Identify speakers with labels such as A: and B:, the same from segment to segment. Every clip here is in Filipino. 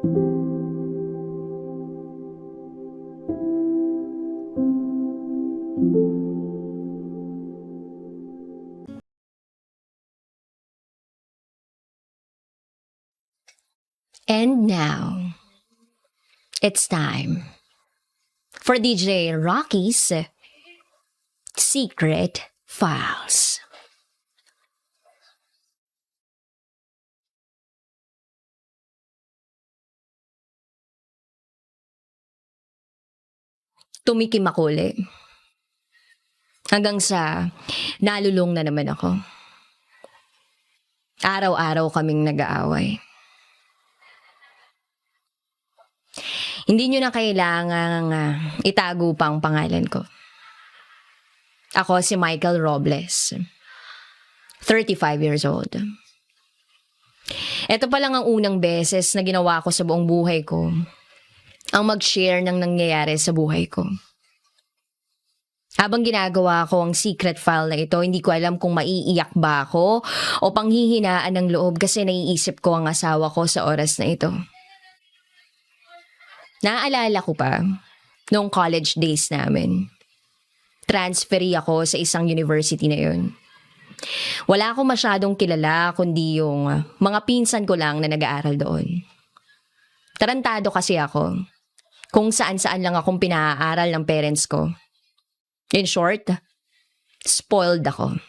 A: And now, it's time for DJ Rocky's Secret Files. Tumikim ako ulit. Hanggang sa nalulung na naman ako. Araw-araw kaming nag-aaway. Hindi nyo na kailangang itago pa ang pangalan ko. Ako si Michael Robles. 35 years old. Ito pa lang ang unang beses na ginawa ko sa buong buhay ko ang mag-share ng nangyayari sa buhay ko. Habang ginagawa ko ang secret file na ito, hindi ko alam kung maiiyak ba ako o panghihinaan ng loob kasi naiisip ko ang asawa ko sa oras na ito. Naaalala ko pa, noong college days namin. Transferee ako sa isang university na yun. Wala akong masyadong kilala kundi yung mga pinsan ko lang na nag-aaral doon. Tarantado kasi ako. Kung saan-saan lang akong pinaaral ng parents ko. In short, spoiled ako.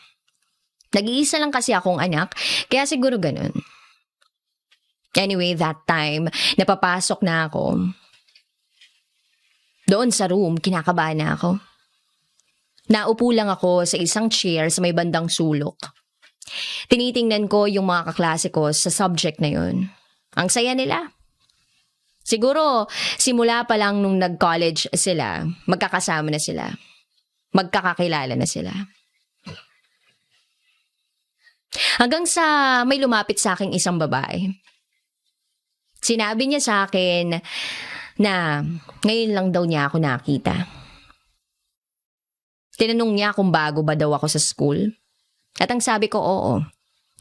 A: Nag-iisa lang kasi akong anak, kaya siguro ganun. Anyway, that time, napapasok na ako. Doon sa room, kinakabahan na ako. Naupo lang ako sa isang chair sa may bandang sulok. Tinitingnan ko yung mga kaklase ko sa subject na yun. Ang saya nila. Siguro, simula pa lang nung nag-college sila, magkakasama na sila. Magkakakilala na sila. Hanggang sa may lumapit sa akin isang babae. Sinabi niya sa akin na ngayon lang daw niya ako nakita. Tinanong niya kung bago ba daw ako sa school. At ang sabi ko, oo.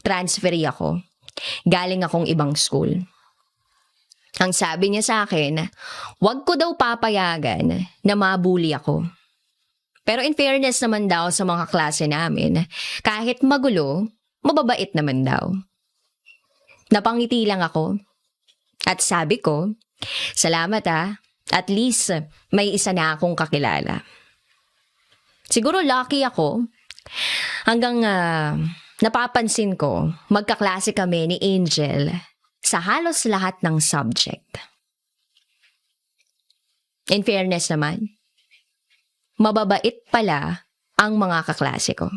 A: Transferee ako. Galing akong ibang school. Ang sabi niya sa akin, wag ko daw papayagan na mabuli ako. Pero in fairness naman daw sa mga klase namin, kahit magulo, mababait naman daw. Napangiti lang ako. At sabi ko, salamat at least may isa na akong kakilala. Siguro lucky ako hanggang napapansin ko magkaklase kami ni Angel sa halos lahat ng subject. In fairness naman, mababait pala ang mga kaklase ko.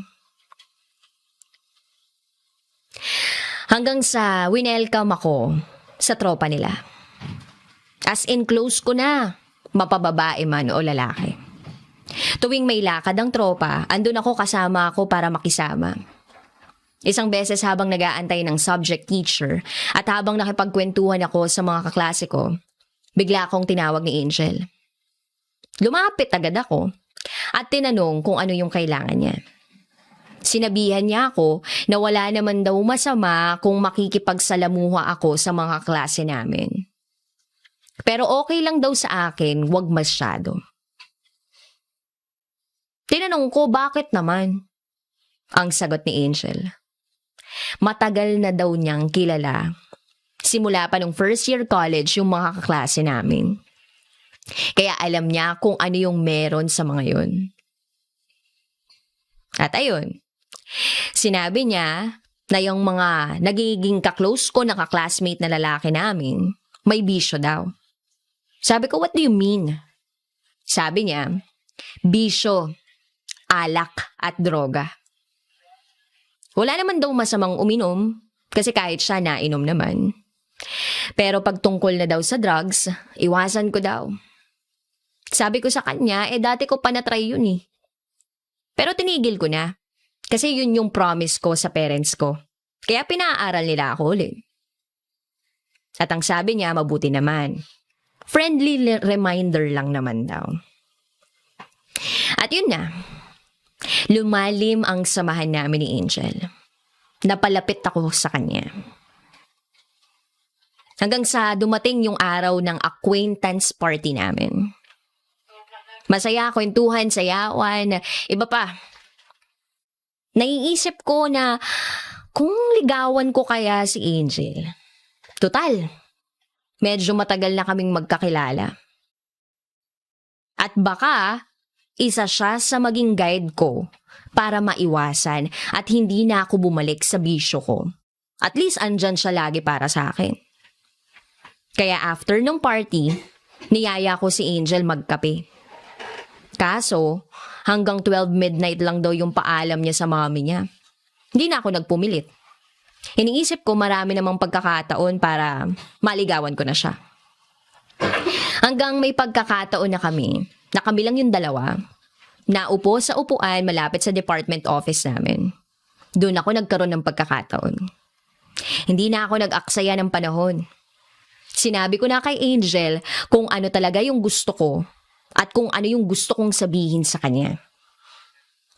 A: Hanggang sa winelcome ako sa tropa nila. As in close ko na, mapababae man o lalaki. Tuwing may lakad ang tropa, andun ako kasama ako para makisama. Isang beses habang nag-aantay ng subject teacher at habang nakipagkwentuhan ako sa mga kaklase ko, bigla akong tinawag ni Angel. Lumapit agad ako at tinanong kung ano yung kailangan niya. Sinabihan niya ako na wala naman daw masama kung makikipagsalamuha ako sa mga klase namin. Pero okay lang daw sa akin, wag masyado. Tinanong ko bakit naman? Ang sagot ni Angel, matagal na daw niyang kilala. Simula pa nung first year college yung mga kaklase namin. Kaya alam niya kung ano yung meron sa mga yun. At ayun, sinabi niya na yung mga nagiging kaklose ko na kaklasmate na lalaki namin, may bisyo daw. Sabi ko, what do you mean? Sabi niya, bisyo, alak at droga. Wala naman daw masamang uminom kasi kahit siya nainom naman. Pero pag tungkol na daw sa drugs, iwasan ko daw. Sabi ko sa kanya, dati ko pa na-try yun eh. Pero tinigil ko na kasi yun yung promise ko sa parents ko. Kaya pinaaral nila ako ulit. At ang sabi niya, mabuti naman. Friendly reminder lang naman daw. At yun na. Lumalim ang samahan namin ni Angel. Napalapit ako sa kanya. Hanggang sa dumating yung araw ng acquaintance party namin. Masaya, kwentuhan, sayawan, iba pa. Naiisip ko na kung ligawan ko kaya si Angel. Total, medyo matagal na kaming magkakilala. At baka isa siya sa maging guide ko para maiwasan at hindi na ako bumalik sa bisyo ko. At least andyan siya lagi para sa akin. Kaya after nung party, niyaya ko si Angel magkape. Kaso, hanggang 12 midnight lang daw yung paalam niya sa mommy niya. Hindi na ako nagpumilit. Iniisip ko marami namang pagkakataon para maligawan ko na siya. Hanggang may pagkakataon na kami lang yung dalawa, naupo sa upuan malapit sa department office namin. Doon ako nagkaroon ng pagkakataon. Hindi na ako nag-aksaya ng panahon. Sinabi ko na kay Angel kung ano talaga yung gusto ko at kung ano yung gusto kong sabihin sa kanya.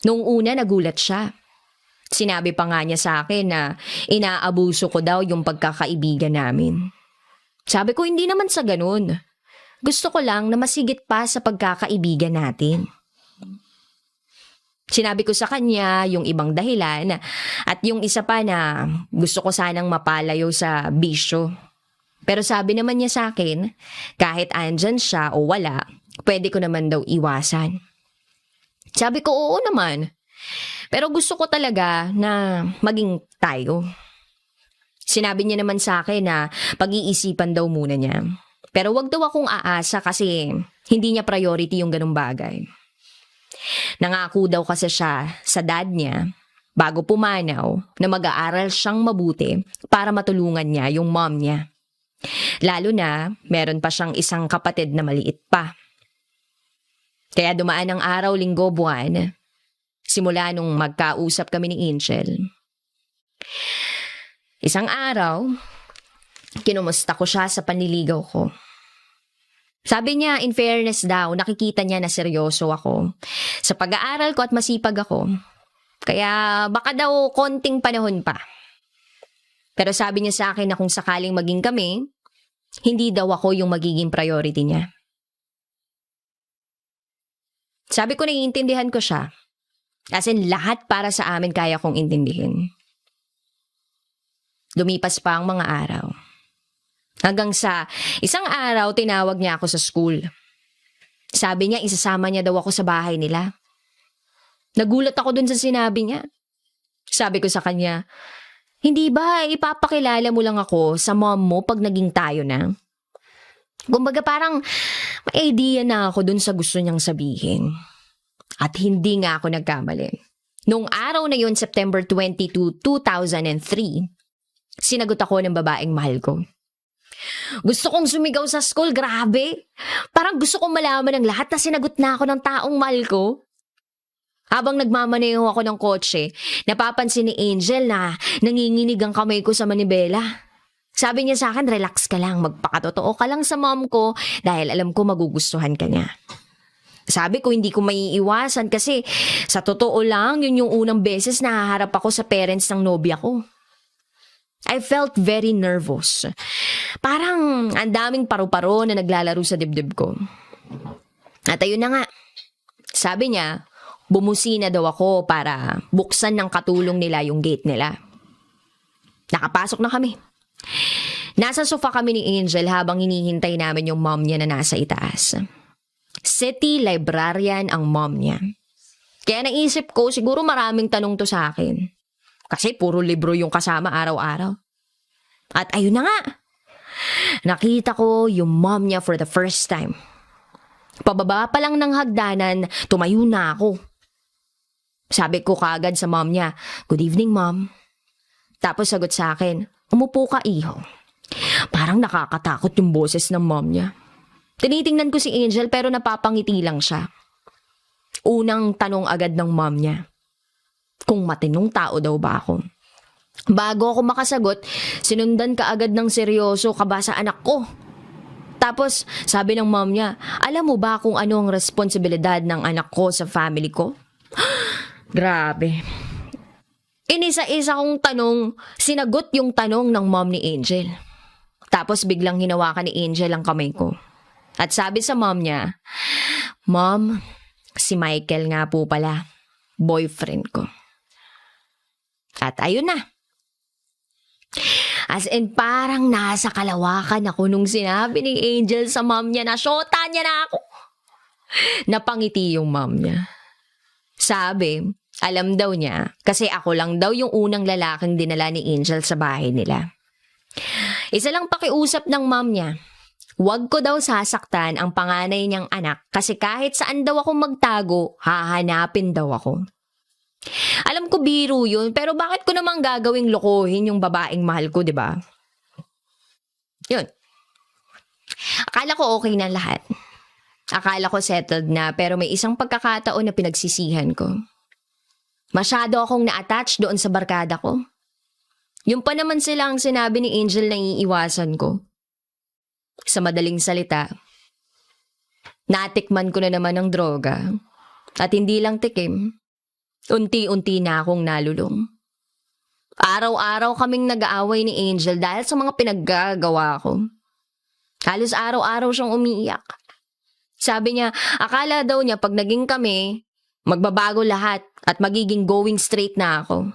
A: Noong una nagulat siya. Sinabi pa nga niya sa akin na inaabuso ko daw yung pagkakaibigan namin. Sabi ko hindi naman sa ganun. Gusto ko lang na masigit pa sa pagkakaibigan natin. Sinabi ko sa kanya yung ibang dahilan at yung isa pa na gusto ko sanang mapalayo sa bisyo. Pero sabi naman niya sa akin, kahit andyan siya o wala, pwede ko naman daw iwasan. Sabi ko, oo naman. Pero gusto ko talaga na maging tayo. Sinabi niya naman sa akin na pag-iisipan daw muna niya. Pero wag daw akong aasa kasi hindi niya priority yung ganung bagay. Nangako daw kasi siya sa dad niya bago pumanaw na mag-aaral siyang mabuti para matulungan niya yung mom niya. Lalo na meron pa siyang isang kapatid na maliit pa. Kaya dumaan ang araw, linggo, buwan, simula nung magkausap kami ni Angel. Isang araw, kinumusta ko siya sa panliligaw ko. Sabi niya, in fairness daw, nakikita niya na seryoso ako sa pag-aaral ko at masipag ako. Kaya baka daw konting panahon pa. Pero sabi niya sa akin na kung sakaling maging kami, hindi daw ako yung magiging priority niya. Sabi ko naiintindihan ko siya. As in, lahat para sa amin kaya kong intindihin. Lumipas pa ang mga araw. Hanggang sa isang araw, tinawag niya ako sa school. Sabi niya, isasama niya daw ako sa bahay nila. Nagulat ako dun sa sinabi niya. Sabi ko sa kanya, hindi ba ipapakilala mo lang ako sa mom mo pag naging tayo na? Kumbaga parang may idea na ako dun sa gusto niyang sabihin. At hindi nga ako nagkamali. Noong araw na yun, September 22, 2003, sinagot ako ng babaeng mahal ko. Gusto kong sumigaw sa school, grabe. Parang gusto kong malaman ng lahat na sinagot na ako ng taong mahal ko. Habang nagmamaneho ako ng kotse, napapansin ni Angel na nanginginig ang kamay ko sa manibela. Sabi niya sa akin, relax ka lang, magpakatotoo ka lang sa mom ko dahil alam ko magugustuhan ka niya. Sabi ko, hindi ko maiiwasan kasi sa totoo lang, yun yung unang beses na haharap ako sa parents ng nobya ko. I felt very nervous. Parang ang daming paru-paro na naglalaro sa dibdib ko. At ayun na nga, sabi niya, bumusina daw ako para buksan ng katulong nila yung gate nila. Nakapasok na kami. Nasa sofa kami ni Angel habang hinihintay namin yung mom niya na nasa itaas. City librarian ang mom niya. Kaya naisip ko siguro maraming tanong to sa akin. Kasi puro libro yung kasama araw-araw. At ayun na nga. Nakita ko yung mom niya for the first time. Pababa pa lang ng hagdanan, tumayo na ako. Sabi ko kaagad sa mom niya, "Good evening, mom." Tapos sagot sa akin, "Umupo ka, iho." Parang nakakatakot yung boses ng mom niya. Tinitingnan ko si Angel pero napapangiti lang siya. Unang tanong agad ng mom niya, kung matinong tao daw ba ako. Bago ako makasagot, sinundan ka agad ng seryoso ka ba sa anak ko? Tapos sabi ng mom niya, "Alam mo ba kung ano ang responsibilidad ng anak ko sa family ko?" Grabe. Inisa-isa kong tanong, sinagot yung tanong ng mom ni Angel. Tapos biglang hinawakan ni Angel ang kamay ko. At sabi sa mom niya, "Mom, si Michael nga po pala, boyfriend ko." At ayun na. As in, parang nasa kalawakan ako nung sinabi ni Angel sa mom niya na syota niya na ako. Napangiti yung mom niya. Sabi, alam daw niya kasi ako lang daw yung unang lalaking dinala ni Angel sa bahay nila. Isa lang pakiusap ng mom niya. Huwag ko daw sasaktan ang panganay niyang anak kasi kahit saan daw ako magtago, hahanapin daw ako. Alam ko biro yun, pero bakit ko naman gagawing lokohin yung babaeng mahal ko, di ba? Yun. Akala ko okay na lahat. Akala ko settled na, pero may isang pagkakataon na pinagsisihan ko. Masyado akong na-attach doon sa barkada ko. Yung pa naman sila ang sinabi ni Angel na iiwasan ko. Sa madaling salita, natikman ko na naman ng droga. At hindi lang tikim, unti-unti na akong nalulong. Araw-araw kaming nag-aaway ni Angel dahil sa mga pinaggagawa ko. Halos araw-araw siyang umiiyak. Sabi niya, akala daw niya pag naging kami, magbabago lahat at magiging going straight na ako.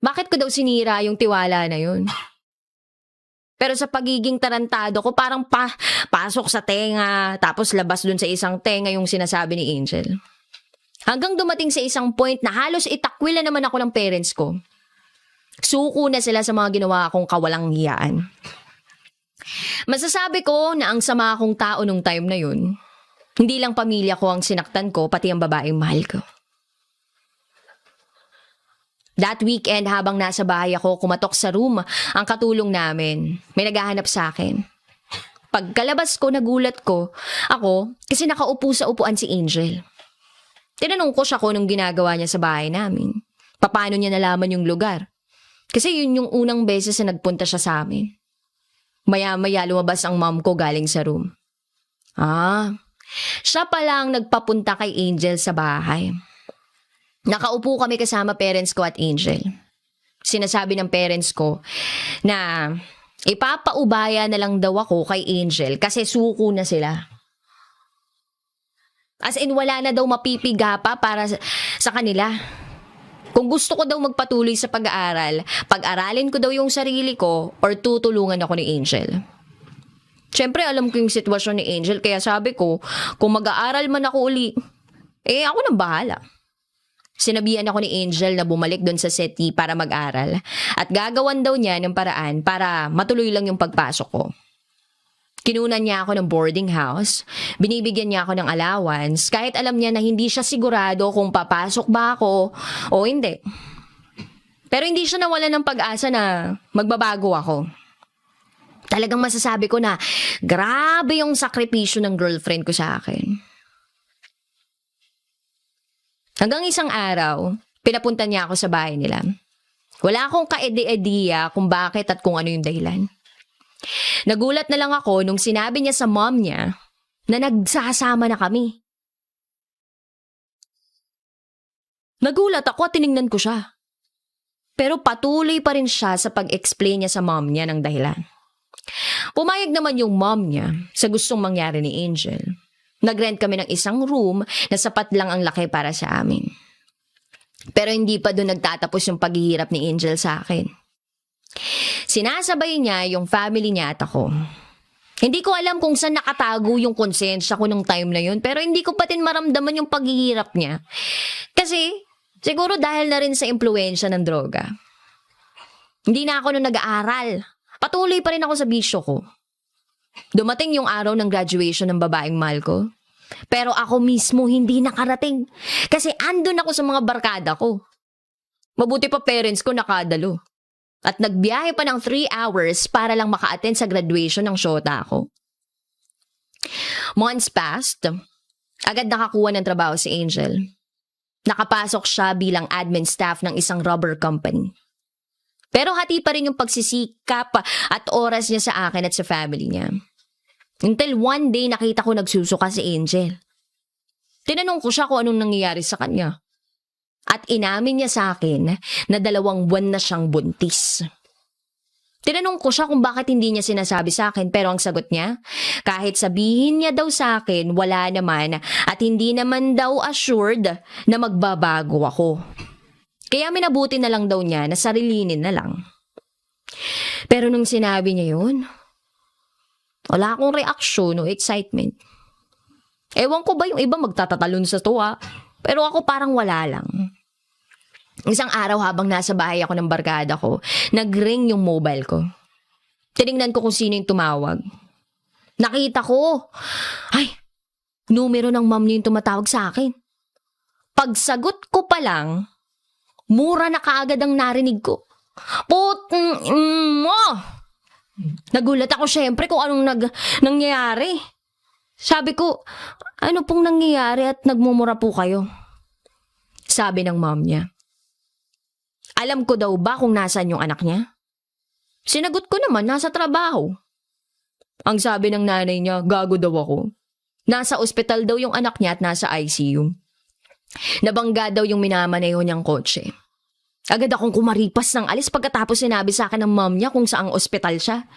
A: Bakit ko daw sinira yung tiwala na yun? Pero sa pagiging tarantado ko, parang pasok sa tenga, tapos labas dun sa isang tenga yung sinasabi ni Angel. Hanggang dumating sa isang point na halos itakwil na naman ako ng parents ko. Suko na sila sa mga ginawa akong kawalang hiyaan. Masasabi ko na ang sama akong tao nung time na yun. Hindi lang pamilya ko ang sinaktan ko, pati ang babaeng mahal ko. That weekend habang nasa bahay ako, kumatok sa room ang katulong namin. May naghahanap sa akin. Pagkalabas ko, nagulat ko ako kasi nakaupo sa upuan si Angel. Tinanong ko siya kung anong ginagawa niya sa bahay namin. Paano niya nalaman yung lugar? Kasi yun yung unang beses na nagpunta siya sa amin. Maya-maya lumabas ang mom ko galing sa room. Siya pala ang nagpapunta kay Angel sa bahay. Nakaupo kami kasama parents ko at Angel. Sinasabi ng parents ko na ipapaubaya na lang daw ako kay Angel kasi suko na sila. As in, wala na daw mapipiga pa para sa kanila. Kung gusto ko daw magpatuloy sa pag-aaral, pag-aralin ko daw yung sarili ko or tutulungan ako ni Angel. Siyempre, alam ko yung sitwasyon ni Angel kaya sabi ko, kung mag-aaral man ako uli, ako nang bahala. Sinabihan ako ni Angel na bumalik doon sa SETI para mag-aral at gagawan daw niya ng paraan para matuloy lang yung pagpasok ko. Kinunan niya ako ng boarding house, binibigyan niya ako ng allowance kahit alam niya na hindi siya sigurado kung papasok ba ako o hindi. Pero hindi siya nawalan ng pag-asa na magbabago ako. Talagang masasabi ko na grabe yung sakripisyo ng girlfriend ko sa akin. Hanggang isang araw, pinapunta niya ako sa bahay nila. Wala akong kaide-idea kung bakit at kung ano yung dahilan. Nagulat na lang ako nung sinabi niya sa mom niya na nagsasama na kami. Nagulat ako at tiningnan ko siya. Pero patuloy pa rin siya sa pag-explain niya sa mom niya ng dahilan. Pumayag naman yung mom niya sa gustong mangyari ni Angel. Nag-rent kami ng isang room na sapat lang ang laki para sa amin. Pero hindi pa doon nagtatapos yung paghihirap ni Angel sa akin. Sinasabay niya yung family niya at ako. Hindi ko alam kung saan nakatago yung konsensya ko nung time na yun, pero hindi ko pa din maramdaman yung paghihirap niya. Kasi siguro dahil na rin sa impluwensya ng droga. Hindi na ako nung nag-aaral. Patuloy pa rin ako sa bisyo ko. Dumating yung araw ng graduation ng babaeng mahal ko. Pero ako mismo hindi nakarating. Kasi andun ako sa mga barkada ko. Mabuti pa parents ko nakadalo. At nagbiyahe pa ng 3 hours para lang maka-attend sa graduation ng shota ko. Months passed. Agad nakakuha ng trabaho si Angel. Nakapasok siya bilang admin staff ng isang rubber company. Pero hati pa rin yung pagsisikap at oras niya sa akin at sa family niya. Until one day nakita ko nagsusuka si Angel. Tinanong ko siya kung anong nangyayari sa kanya. At inamin niya sa akin na 2 buwan na siyang buntis. Tinanong ko siya kung bakit hindi niya sinasabi sa akin, pero ang sagot niya, kahit sabihin niya daw sa akin, wala naman at hindi naman daw assured na magbabago ako. Kaya minabuti na lang daw niya na sarilinin na lang. Pero nung sinabi niya yun, wala akong reaksyon o excitement. Ewan ko ba yung iba magtatatalon sa tuwa, pero ako parang wala lang. Isang araw habang nasa bahay ako ng barkada ko, nag-ring yung mobile ko. Tinignan ko kung sino yung tumawag. Nakita ko, ay, numero ng mom niya yung tumatawag sa akin. Pagsagot ko pa lang, mura na kaagad ang narinig ko. Mo! Nagulat ako syempre kung anong nangyayari. Sabi ko, ano pong nangyayari at nagmumura po kayo? Sabi ng mom niya. Alam ko daw ba kung nasaan yung anak niya? Sinagot ko naman, nasa trabaho. Ang sabi ng nanay niya, gago daw ako. Nasa ospital daw yung anak niya at nasa ICU. Nabangga daw yung minamaneho niyang kotse. Agad akong kumaripas ng alis pagkatapos sinabi sa akin ng mom niya kung saang ospital siya.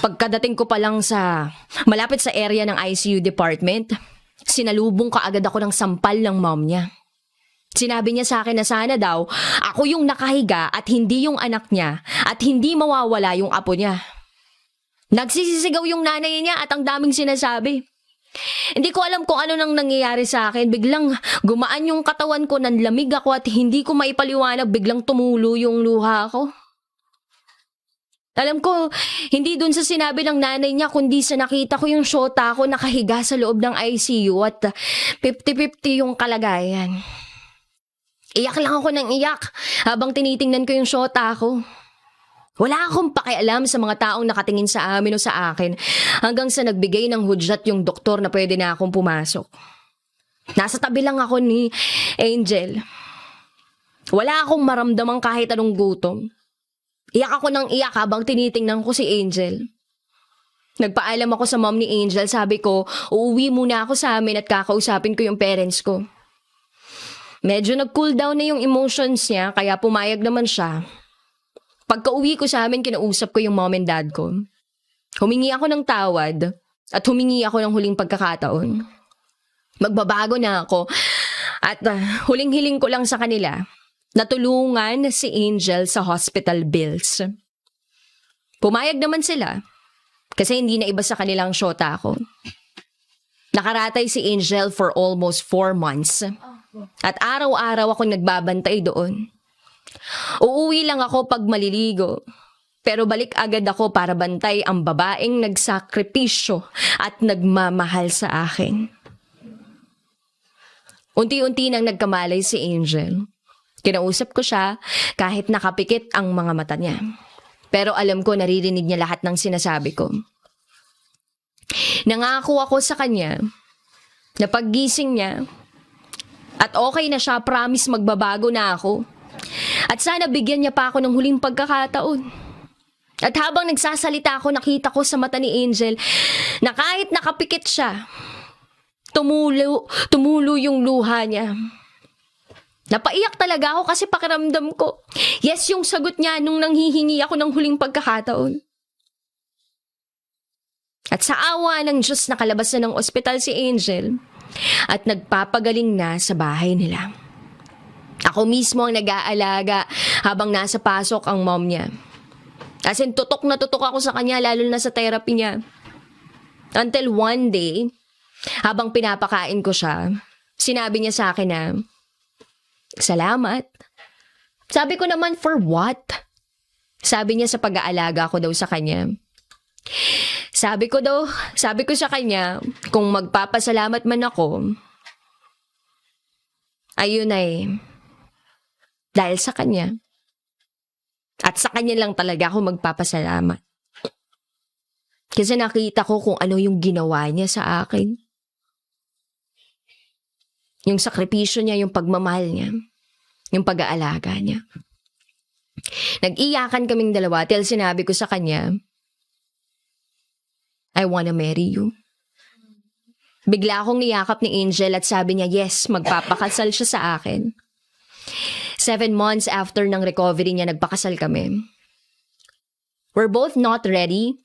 A: Pagkadating ko pa lang sa malapit sa area ng ICU department, sinalubong kaagad ako ng sampal ng mom niya. Sinabi niya sa akin na sana daw ako yung nakahiga at hindi yung anak niya at hindi mawawala yung apo niya. Nagsisisigaw yung nanay niya at ang daming sinasabi. Hindi ko alam kung ano nang nangyayari sa akin. Biglang gumaan yung katawan ko, nanlamig ako at hindi ko maipaliwanag. Biglang tumulo yung luha ko. Alam ko, hindi dun sa sinabi ng nanay niya kundi sa nakita ko yung syota ko nakahiga sa loob ng ICU at 50-50 yung kalagayan. Iyak lang ako ng iyak habang tinitingnan ko yung syota ko. Wala akong pakialam sa mga taong nakatingin sa amin o sa akin hanggang sa nagbigay ng hudyat yung doktor na pwede na akong pumasok. Nasa tabi lang ako ni Angel. Wala akong maramdamang kahit anong gutom. Iyak ako ng iyak habang tinitingnan ko si Angel. Nagpaalam ako sa mom ni Angel. Sabi ko, uuwi muna ako sa amin at kakausapin ko yung parents ko. Medyo nag-cool down na yung emotions niya kaya pumayag naman siya. Pagka-uwi ko sa amin, kinausap ko yung mom and dad ko. Humingi ako ng tawad at humingi ako ng huling pagkakataon. Magbabago na ako at huling-hiling ko lang sa kanila na tulungan si Angel sa hospital bills. Pumayag naman sila kasi hindi na iba sa kanilang syota ako. Nakaratay si Angel for almost 4 months. At araw-araw akong nagbabantay doon. Uuwi lang ako pag maliligo. Pero balik agad ako para bantay ang babaeng nagsakripisyo at nagmamahal sa akin. Unti-unti nang nagkamalay si Angel. Kinausap ko siya kahit nakapikit ang mga mata niya. Pero alam ko naririnig niya lahat ng sinasabi ko. Nangako ako sa kanya na paggising niya at okay na siya, promise magbabago na ako. At sana bigyan niya pa ako ng huling pagkakataon. At habang nagsasalita ako, nakita ko sa mata ni Angel na kahit nakapikit siya, tumulo yung luha niya. Napaiyak talaga ako kasi pakiramdam ko, yes yung sagot niya nung nanghihingi ako ng huling pagkakataon. At sa awa ng Diyos nakalabas na ng ospital si Angel at nagpapagaling na sa bahay nila. Ako mismo ang nag-aalaga habang nasa pasok ang mom niya. As in, tutok na tutok ako sa kanya lalo na sa therapy niya. Until one day, habang pinapakain ko siya, sinabi niya sa akin na, salamat. Sabi ko naman, for what? Sabi niya sa pag-aalaga ko daw sa kanya. Sabi ko sa kanya, kung magpapasalamat man ako, ayun ay, dahil sa kanya. At sa kanya lang talaga ako magpapasalamat. Kasi nakita ko kung ano yung ginawa niya sa akin. Yung sakripisyo niya, yung pagmamahal niya, yung pag-aalaga niya. Nag-iyakan kaming dalawa till sinabi ko sa kanya, I wanna marry you. Bigla akong niyakap ni Angel at sabi niya, yes, magpapakasal siya sa akin. 7 months after ng recovery niya, nagpakasal kami. We're both not ready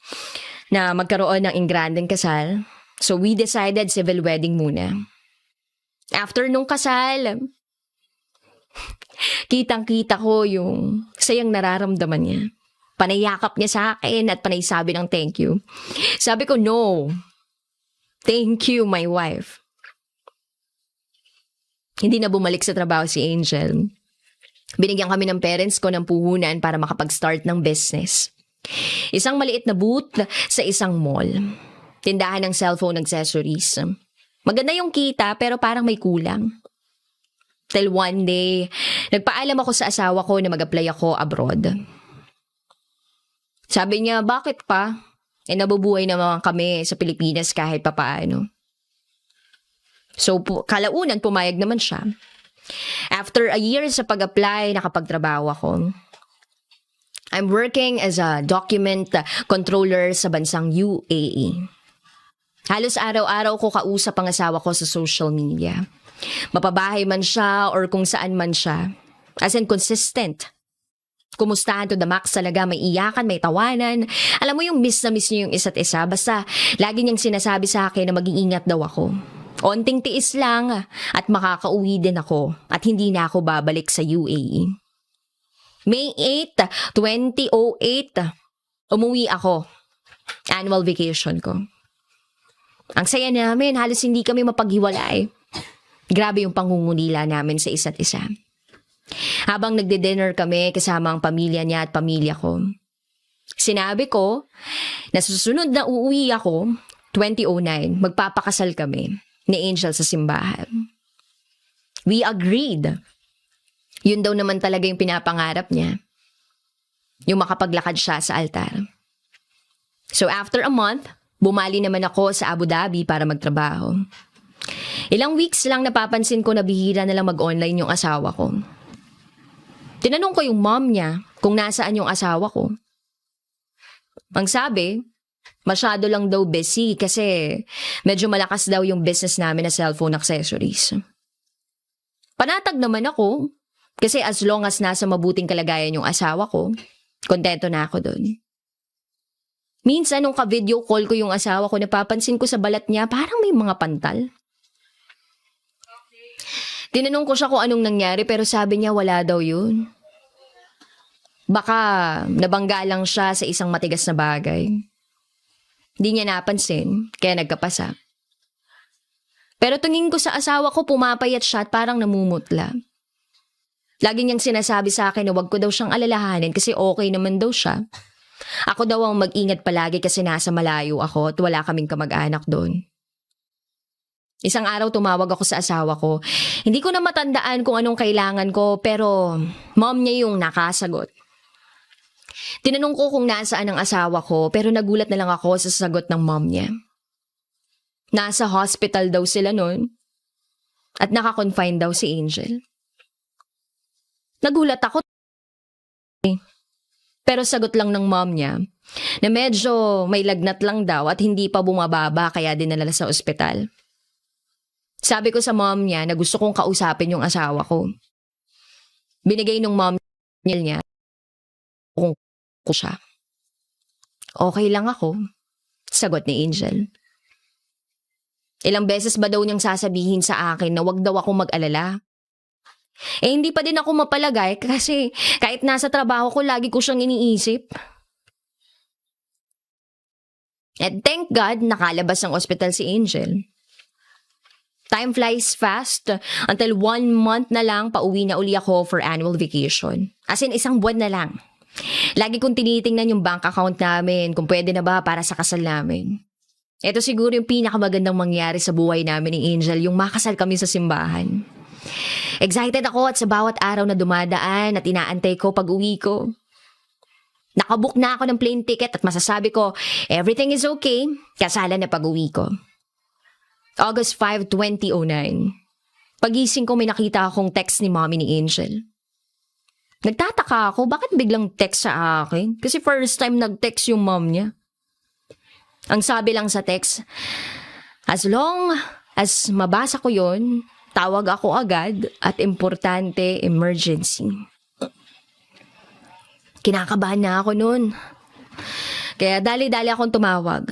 A: na magkaroon ng ingrandeng kasal. So we decided civil wedding muna. After nung kasal, kitang-kita ko yung sayang nararamdaman niya. Panayakap niya sa akin at panay sabi ng thank you. Sabi ko, no. Thank you, my wife. Hindi na bumalik sa trabaho si Angel. Binigyan kami ng parents ko ng puhunan para makapag-start ng business. Isang maliit na booth sa isang mall. Tindahan ng cellphone accessories. Maganda yung kita pero parang may kulang. Till one day, nagpaalam ako sa asawa ko na mag-apply ako abroad. Sabi niya, bakit pa? Nabubuhay naman kami sa Pilipinas kahit papaano. So, kalaunan pumayag naman siya. After a year sa pag-apply, nakapagtrabaho ako. I'm working as a document controller sa bansang UAE. Halos araw-araw ko kausap ang asawa ko sa social media. Mapabahay man siya or kung saan man siya. As in consistent. Kumustahan to the max talaga, may iyakan, may tawanan. Alam mo yung miss na miss niyo yung isa't isa. Basta lagi niyang sinasabi sa akin na mag-iingat daw ako. Onting tiis lang at makakauwi din ako at hindi na ako babalik sa UAE. May 8, 2008, umuwi ako. Annual vacation ko. Ang saya namin, halos hindi kami mapaghiwalay. Grabe yung pangungunila namin sa isa't isa. Habang nagde-dinner kami kasama ang pamilya niya at pamilya ko, sinabi ko na susunod na uuwi ako, 2009, magpapakasal kami ni Angel sa simbahan. We agreed. Yun daw naman talaga yung pinapangarap niya. Yung makapaglakad siya sa altar. So after a month, bumali naman ako sa Abu Dhabi para magtrabaho. Ilang weeks lang napapansin ko na bihira na lang mag-online yung asawa ko. Tinanong ko yung mom niya kung nasaan yung asawa ko. Ang sabi, masyado lang daw busy kasi medyo malakas daw yung business namin na cellphone accessories. Panatag naman ako kasi as long as nasa mabuting kalagayan yung asawa ko, kontento na ako doon. Minsan nung ka-video call ko yung asawa ko, napapansin ko sa balat niya parang may mga pantal. Tinanong ko siya kung anong nangyari pero sabi niya wala daw yun. Baka nabangga lang siya sa isang matigas na bagay. Hindi niya napansin, kaya nagkapasa. Pero tingin ko sa asawa ko, pumapayat siya at parang namumutla. Lagi niyang sinasabi sa akin na wag ko daw siyang alalahanin kasi okay naman daw siya. Ako daw ang mag-ingat palagi kasi nasa malayo ako at wala kaming kamag-anak doon. Isang araw tumawag ako sa asawa ko. Hindi ko na matandaan kung anong kailangan ko pero mom niya yung nakasagot. Tinanong ko kung nasaan ang asawa ko pero nagulat na lang ako sa sagot ng mom niya. Nasa hospital daw sila noon at naka-confine daw si Angel. Nagulat ako. Pero sagot lang ng mom niya na medyo may lagnat lang daw at hindi pa bumababa kaya dinala sa ospital. Sabi ko sa mom niya na gusto kong kausapin yung asawa ko. Binigay ng mom niya kung ko siya. Okay lang ako, sagot ni Angel. Ilang beses ba daw niyang sasabihin sa akin na wag daw akong mag-alala? Hindi pa din ako mapalagay kasi kahit nasa trabaho ko, lagi ko siyang iniisip. And thank God, nakalabas ng ospital si Angel. Time flies fast until 1 month na lang pauwi na uli ako for annual vacation. As in, 1 buwan na lang. Lagi kong tinitingnan yung bank account namin kung pwede na ba para sa kasal namin. Ito siguro yung pinakamagandang mangyari sa buhay namin ni Angel, yung makasal kami sa simbahan. Excited ako at sa bawat araw na dumadaan at inaantay ko pag uwi ko. Nakabook na ako ng plane ticket at masasabi ko, everything is okay, kasalan na pag uwi ko. August 5, 2009. Pagising ko may nakita akong text ni mommy ni Angel. Nagtataka ako, bakit biglang text sa akin? Kasi first time nag-text yung mom niya. Ang sabi lang sa text, as long as mabasa ko yon, tawag ako agad at importante emergency. Kinakabahan na ako noon. Kaya dali-dali akong tumawag.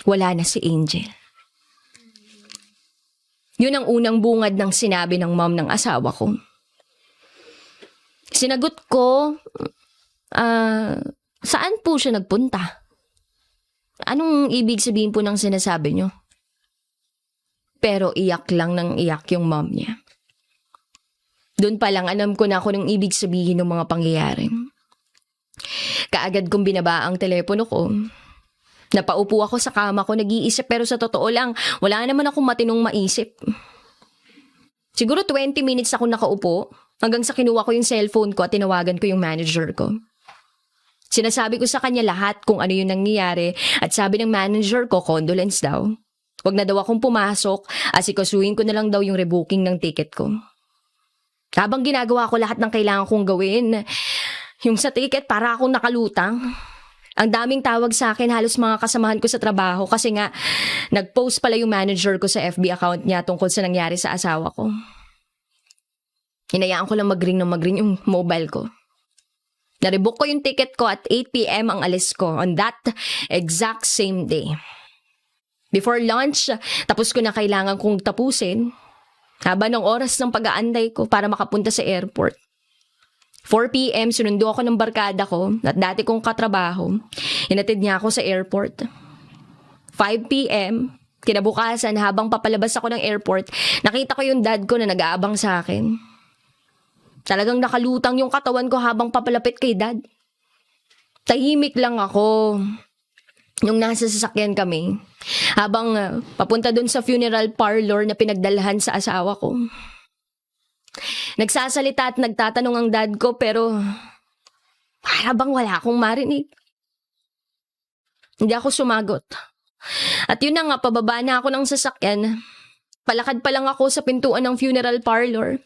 A: Wala na si Angel. Yun ang unang bungad ng sinabi ng mom ng asawa ko. Sinagot ko, saan po siya nagpunta? Anong ibig sabihin po ng sinasabi niyo? Pero iyak lang ng iyak yung mom niya. Doon pa lang alam ko na kung anong ibig sabihin ng mga pangyayari. Kaagad kong binaba ang telepono ko. Napaupo ako sa kama ko nag-iisip pero sa totoo lang, wala naman akong matinong maisip. Siguro 20 minutes ako nakaupo hanggang sa kinuha ko yung cellphone ko at tinawagan ko yung manager ko. Sinasabi ko sa kanya lahat kung ano yung nangyayari at sabi ng manager ko, condolence daw. Wag na daw akong pumasok, asikasuhin ko na lang daw yung rebooking ng ticket ko. Habang ginagawa ko lahat ng kailangan kong gawin, yung sa ticket para akong nakalutang. Ang daming tawag sa akin, halos mga kasamahan ko sa trabaho kasi nga nag-post pala yung manager ko sa FB account niya tungkol sa nangyari sa asawa ko. Hinayaan ko lang mag-ring yung mobile ko. Narebook ko yung ticket ko at 8 p.m. ang alis ko on that exact same day. Before lunch, tapos ko na kailangan kong tapusin. Haba ng oras ng pag-aantay ko para makapunta sa airport. 4 p.m. sunundo ako ng barkada ko at dati kong katrabaho. Inatid niya ako sa airport. 5 p.m. kinabukasan habang papalabas ako ng airport, nakita ko yung dad ko na nag-aabang sa akin. Talagang nakalutang yung katawan ko habang papalapit kay dad. Tahimik lang ako nung nasa sasakyan kami. Habang papunta dun sa funeral parlor na pinagdalhan sa asawa ko. Nagsasalita at nagtatanong ang dad ko pero para bang wala akong marinig. Hindi ako sumagot. At yun na nga, pababa na ako ng sasakyan. Palakad pa lang ako sa pintuan ng funeral parlor.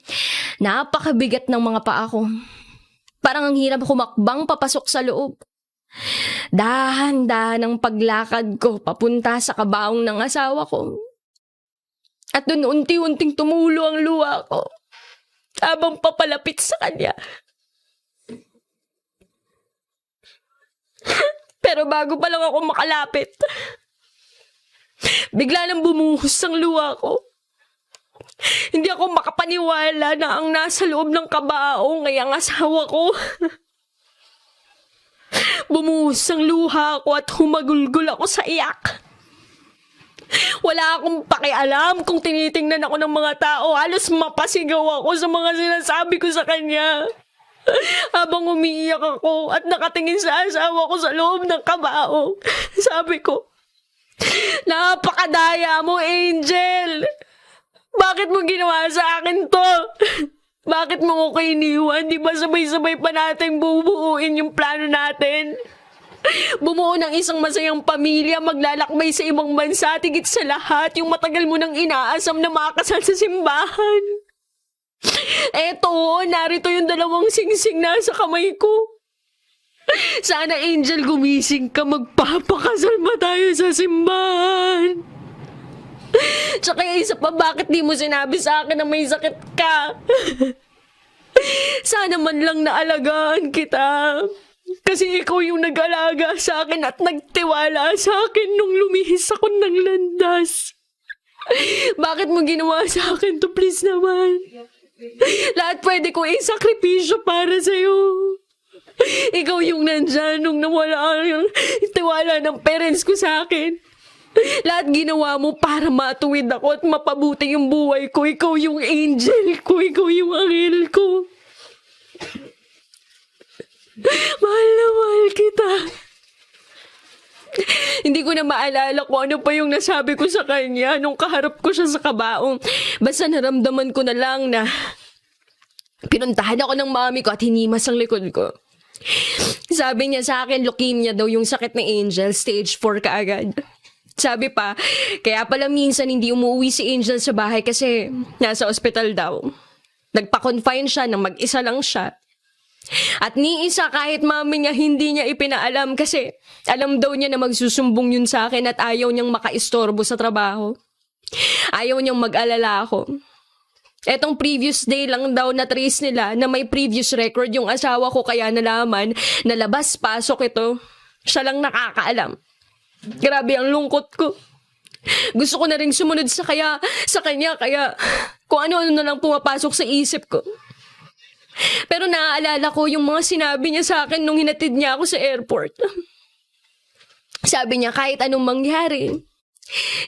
A: Napakabigat ng mga paa ko. Parang ang hirap humakbang papasok sa loob. Dahan-dahan ang paglakad ko papunta sa kabaong ng asawa ko. At doon unti-unting tumulo ang luha ko habang papalapit sa kanya. Pero bago pa lang ako makalapit, bigla nang bumuhos ang luha ko. Hindi ako makapaniwala na ang nasa loob ng kabaong ay ang asawa ko. Bumuhos ang luha ko at humagulgol ako sa iyak. Wala akong pakialam kung tinitingnan ako ng mga tao. Halos mapasigaw ako sa mga sinasabi ko sa kanya. Habang umiiyak ako at nakatingin sa asawa ko sa loob ng kabaong. Sabi ko, napakadaya mo, Angel. Bakit mo ginawa sa akin to? Bakit mo ko iniwan? Di ba sabay-sabay pa natin bubuuin yung plano natin? Bumuo ng isang masayang pamilya, maglalakbay sa ibang bansa, tigit sa lahat, yung matagal mo nang inaasam na makasal sa simbahan. Eto, narito yung 2 singsing na sa kamay ko. Sana, Angel, gumising ka, magpapakasal ba tayo sa simbahan? Tsaka isa pa, bakit di mo sinabi sa akin na may sakit ka? Sana man lang naalagaan kita. Kasi ikaw yung nag-alaga sa akin at nagtiwala sa akin nung lumihis ako ng landas. Bakit mo ginawa sa akin to, please naman? Lahat pwede ko isakripisyo para sa'yo. Ikaw yung nandyan nung nawala ang tiwala ng parents ko sa akin. Lahat ginawa mo para matuwid ako at mapabuti yung buhay ko. Ikaw yung angel ko. Ikaw yung anghel ko. Mahal na mahal kita. Hindi ko na maalala kung ano pa yung nasabi ko sa kanya nung kaharap ko siya sa kabaong. Basta naramdaman ko na lang na pinuntahan ako ng mami ko at hinimas ang likod ko. Sabi niya sa akin, leukemia daw yung sakit ni Angel, stage 4 kaagad. Sabi pa, kaya pala minsan hindi umuwi si Angel sa bahay kasi nasa ospital daw. Nagpa-confine siya nang mag-isa lang siya. At ni isa kahit mami niya hindi niya ipinaalam kasi alam daw niya na magsusumbong yun sa akin at ayaw niyang makaistorbo sa trabaho. Ayaw niyang mag-alala ako.
B: Etong previous day lang daw na trace nila na may previous record yung asawa ko kaya nalaman na labas-pasok ito. Siya lang nakakaalam. Grabe ang lungkot ko. Gusto ko na rin sumunod sa kanya kaya kung ano-ano na lang pumapasok sa isip ko. Pero naaalala ko yung mga sinabi niya sa akin nung hinatid niya ako sa airport. Sabi niya kahit anong mangyari,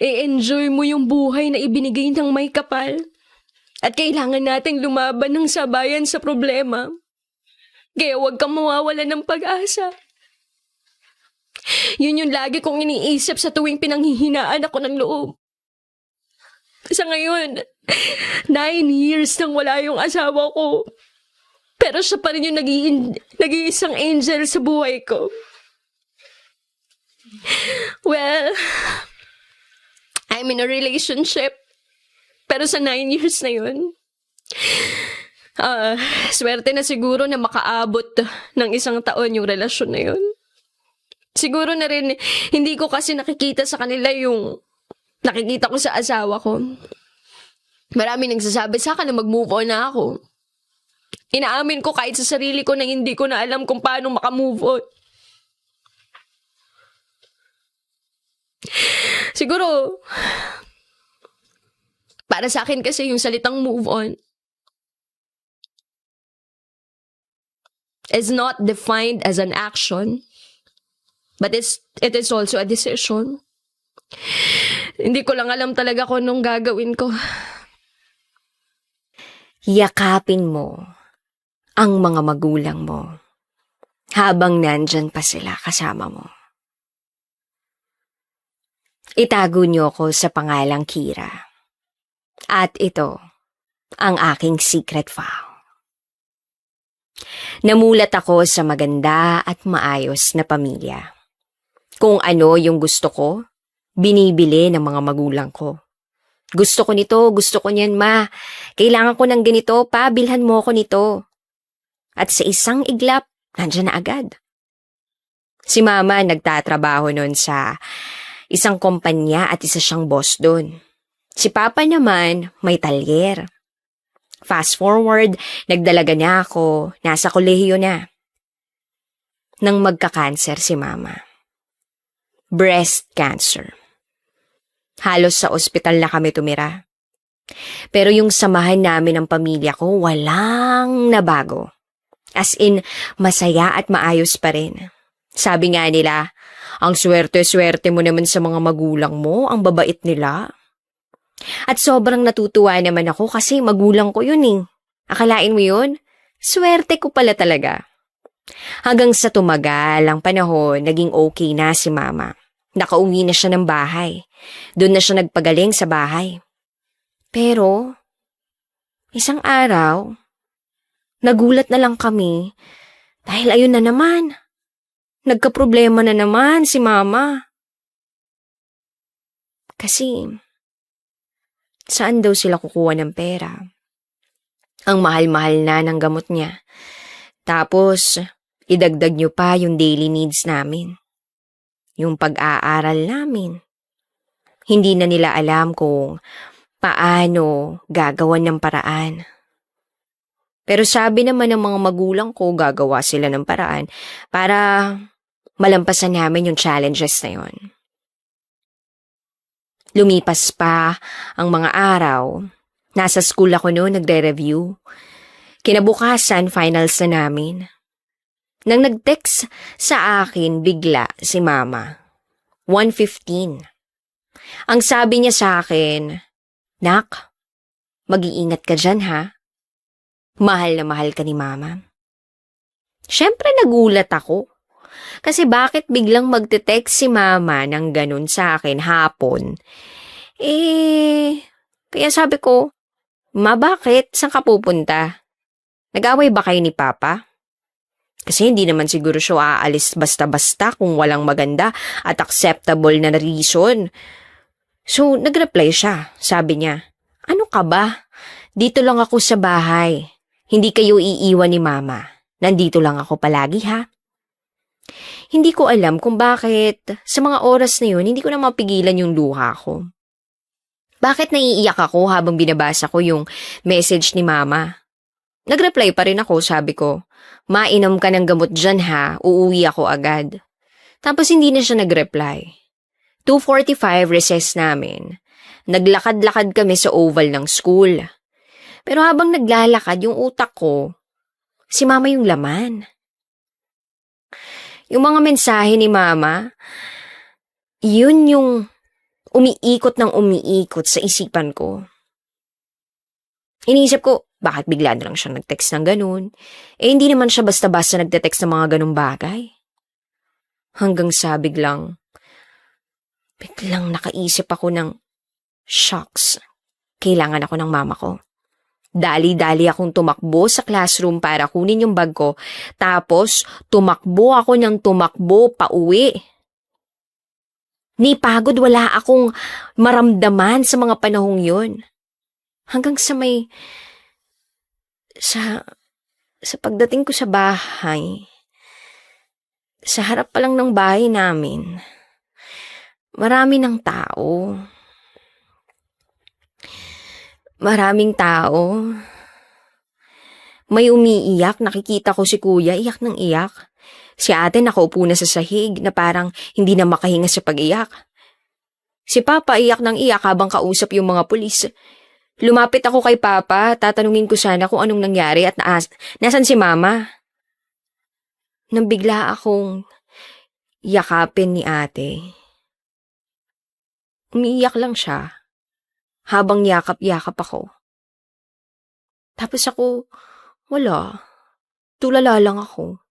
B: i-enjoy mo yung buhay na ibinigay ng may kapal. At kailangan nating lumaban ng sabayan sa problema. Kaya huwag kang mawawala ng pag-asa. Yun yung lagi kong iniisip sa tuwing pinanghihinaan ako ng loob. Sa ngayon, 9 years nang wala yung asawa ko. Pero siya pa rin yung nag-iisang angel sa buhay ko. Well, I'm in a relationship. Pero sa 9 years na yun, swerte na siguro na makaabot ng 1 taon yung relasyon na yun. Siguro na rin, hindi ko kasi nakikita sa kanila yung nakikita ko sa asawa ko. Marami nagsasabi sa akin na mag-move on na ako. Inaamin ko kahit sa sarili ko na hindi ko na alam kung paano makamove on. Siguro, para sa akin kasi yung salitang move on is not defined as an action, but it is also a decision. Hindi ko lang alam talaga kung anong gagawin ko.
A: Yakapin mo ang mga magulang mo habang nandyan pa sila kasama mo. Itago niyo ako sa pangalang Kira. At ito ang aking secret file. Namulat ako sa maganda at maayos na pamilya. Kung ano yung gusto ko, binibili ng mga magulang ko. Gusto ko nito, gusto ko niyan, ma. Kailangan ko ng ganito, pa, bilhan mo ko nito. At sa isang iglap, nandiyan na agad. Si mama nagtatrabaho noon sa isang kumpanya at isa siyang boss doon. Si papa naman may talyer. Fast forward, nagdalaga niya ako, nasa kolehiyo na. Nang magka-cancer si mama. Breast cancer. Halos sa ospital na kami tumira. Pero yung samahan namin ng pamilya ko, walang nabago. As in, masaya at maayos pa rin. Sabi nga nila, ang swerte-swerte mo naman sa mga magulang mo, ang babait nila. At sobrang natutuwa naman ako kasi magulang ko yun eh. Akalain mo yun? Swerte ko pala talaga. Hanggang sa tumagal ang panahon, naging okay na si mama. Nakauwi na siya ng bahay. Doon na siya nagpagaling sa bahay. Pero, isang araw, nagulat na lang kami dahil ayun na naman. Nagkaproblema na naman si mama. Kasi, saan daw sila kukuha ng pera? Ang mahal-mahal na ng gamot niya. Tapos, idagdag niyo pa yung daily needs namin. Yung pag-aaral namin. Hindi na nila alam kung paano gagawan ng paraan. Pero sabi naman ng mga magulang ko, gagawa sila ng paraan para malampasan namin yung challenges na yon. Lumipas pa ang mga araw. Nasa school ako noon, nagre-review. Kinabukasan, finals na namin. Nang nag-text sa akin bigla si mama. 1:15. Ang sabi niya sa akin, Nak, mag-iingat ka dyan ha. Mahal na mahal ka ni mama. Siyempre nagulat ako. Kasi bakit biglang magte-text si mama ng ganun sa akin hapon? Kaya sabi ko, Ma, bakit? Saan ka pupunta? Nag-away ba kayo ni Papa? Kasi hindi naman siguro siya aalis basta-basta kung walang maganda at acceptable na reason. So, nag-reply siya. Sabi niya, ano ka ba? Dito lang ako sa bahay. Hindi kayo iiwan ni Mama. Nandito lang ako palagi ha. Hindi ko alam kung bakit sa mga oras na yun, hindi ko na mapigilan yung luha ko. Bakit naiiyak ako habang binabasa ko yung message ni Mama? Nag-reply pa rin ako, sabi ko, mainom ka ng gamot dyan ha, uuwi ako agad. Tapos hindi na siya nag-reply. 2:45 recess namin. Naglakad-lakad kami sa oval ng school. Pero habang naglalakad yung utak ko, si Mama yung laman. Yung mga mensahe ni Mama, yun yung umiikot ng umiikot sa isipan ko. Iniisip ko, bakit bigla na lang siya nag-text ng ganun? Hindi naman siya basta-basta nagte-text ng mga ganung bagay. Hanggang sa biglang nakaisip ako ng, shocks, kailangan ako ng mama ko. Dali-dali akong tumakbo sa classroom para kunin yung bag ko, tapos tumakbo ako ng tumakbo pauwi. Ni pagod wala akong maramdaman sa mga panahong yun. Hanggang sa pagdating ko sa bahay, sa harap pa lang ng bahay namin, marami ng tao. Maraming tao. May umiiyak, nakikita ko si kuya, iyak ng iyak. Si ate nakaupo na sa sahig na parang hindi na makahinga sa pag-iyak. Si Papa iyak ng iyak habang kausap yung mga pulis. Lumapit ako kay Papa, tatanungin ko sana kung anong nangyari at nasan si Mama. Nang bigla akong yakapin ni ate. Umiiyak lang siya habang yakap-yakap ako. Tapos ako, wala. Tulala lang ako.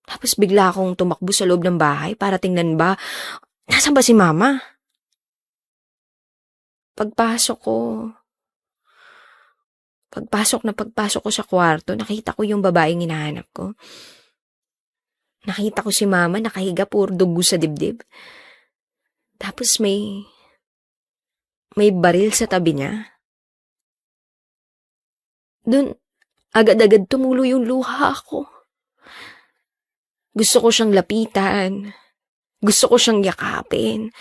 A: Tapos bigla akong tumakbo sa loob ng bahay para tingnan ba, nasaan ba si Mama? Pagpasok ko sa kwarto, nakita ko yung babaeng hinahanap ko. Nakita ko si Mama nakahiga, puro dugo sa dibdib. Tapos may baril sa tabi niya. Doon, agad-agad tumulo yung luha ko. Gusto ko siyang lapitan. Gusto ko siyang yakapin.